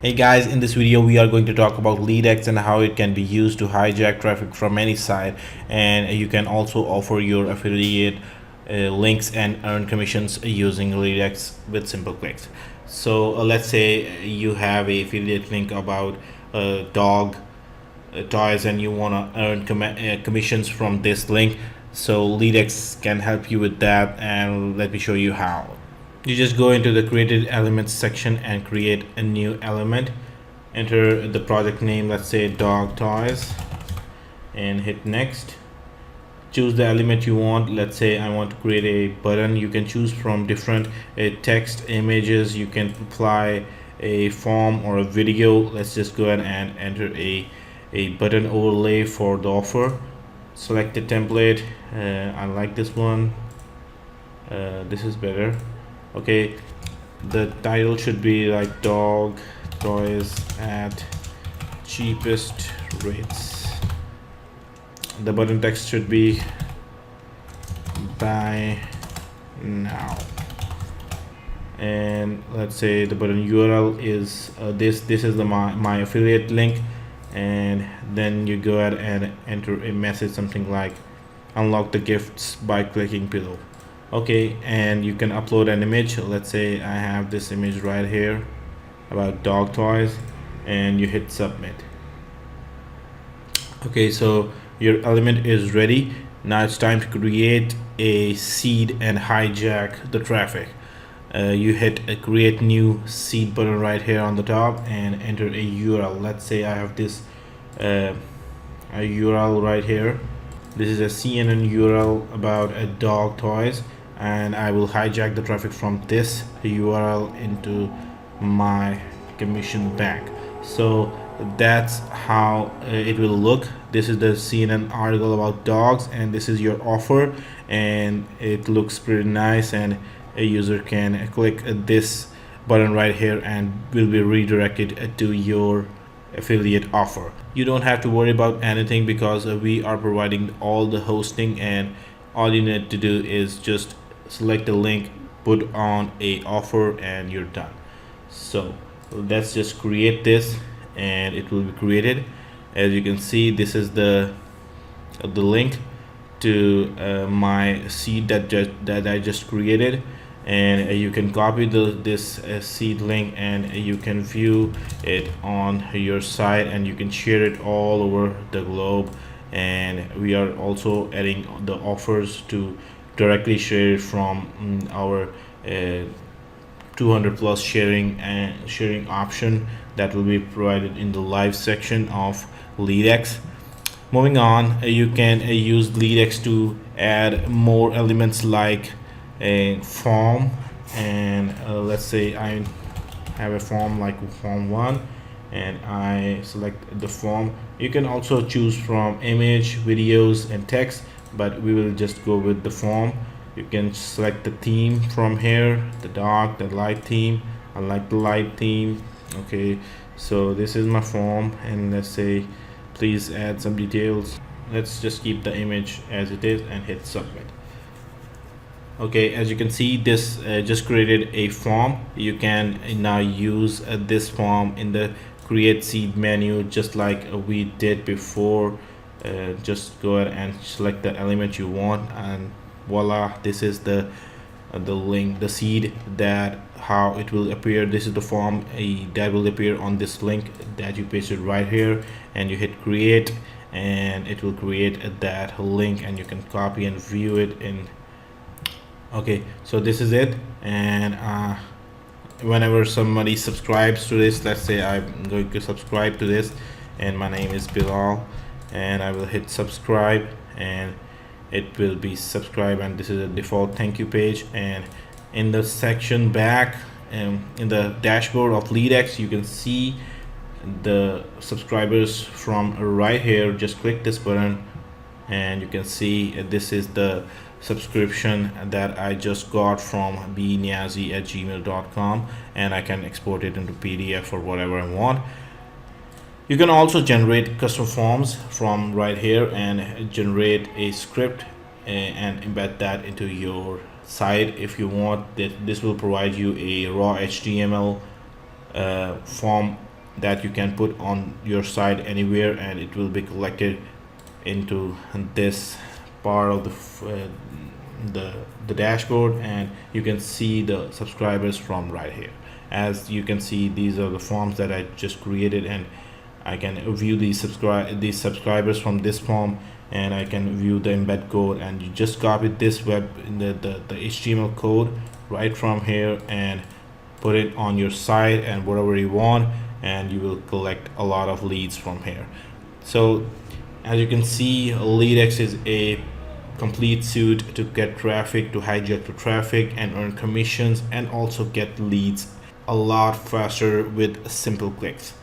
Hey guys, in this video we are going to talk about LEADX and how it can be used to hijack traffic from any site, and you can also offer your affiliate links and earn commissions using LEADX with simple clicks. So let's say you have a affiliate link about dog toys and you want to earn commissions from this link. So LEADX can help you with that, and let me show you how. You just go into the created elements section and create a new element. Enter the project name, let's say dog toys, and hit next. Choose the element you want. Let's say I want to create a button. You can choose from different text, images. You can apply a form or a video. Let's just go ahead and enter a button overlay for the offer. Select the template. I like this one. This is better. Okay, the title should be like dog toys at cheapest rates. The button text should be buy now, and let's say the button URL is this is the my affiliate link, and then you go ahead and enter a message something like unlock the gifts by clicking below. Okay, and you can upload an image. Let's say I have this image right here about dog toys, and you hit submit. Okay, so your element is ready. Now it's time to create a seed and hijack the traffic. You hit a create new seed button right here on the top and enter a URL. Let's say I have this a URL right here. This is a CNN URL about a dog toys, and I will hijack the traffic from this URL into my commission bank. So that's how it will look. This is the CNN article about dogs, and this is your offer, and it looks pretty nice, and a user can click this button right here and will be redirected to your affiliate offer. You don't have to worry about anything because we are providing all the hosting, and all you need to do is just select a link, put on a offer, and you're done. So let's just create this, and it will be created. As you can see, this is the link to my seed that I just created, and you can copy this seed link, and you can view it on your site, and you can share it all over the globe. And we are also adding the offers to directly share it from our 200 plus sharing option that will be provided in the live section of LEADX. Moving on, you can use LEADX to add more elements like a form, and let's say I have a form like form 1, and I select the form. You can also choose from image, videos, and text, but we will just go with the form. You can select the theme from here, the dark, the light theme. I like the light theme. Okay, so this is my form, and let's say please add some details. Let's just keep the image as it is and hit submit. Okay, as you can see, this just created a form. You can now use this form in the create seed menu, just like we did before. Just go ahead and select the element you want, and voila, this is the link, the seed, that how it will appear. This is the form that will appear on this link that you pasted right here, and you hit create, and it will create that link, and you can copy and view it in. Okay, so this is it, and whenever somebody subscribes to this, let's say I'm going to subscribe to this, and my name is Bilal, and I will hit subscribe, and it will be subscribe, and this is a default thank you page. And in the section back, in the dashboard of LEADX, you can see the subscribers from right here. Just click this button, and you can see this is the subscription that I just got from bniazi@gmail.com, and I can export it into PDF or whatever I want. You can also generate custom forms from right here and generate a script and embed that into your site if you want. This will provide you a raw HTML form that you can put on your site anywhere, and it will be collected into this part of the dashboard, and you can see the subscribers from right here. As you can see, these are the forms that I just created, and I can view these subscribers from this form, and I can view the embed code, and you just copy this the HTML code right from here and put it on your site and whatever you want, and you will collect a lot of leads from here. So as you can see, LEADX is a complete suite to get traffic, to hijack the traffic and earn commissions, and also get leads a lot faster with simple clicks.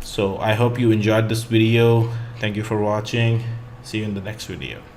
So I hope you enjoyed this video. Thank you for watching. See you in the next video.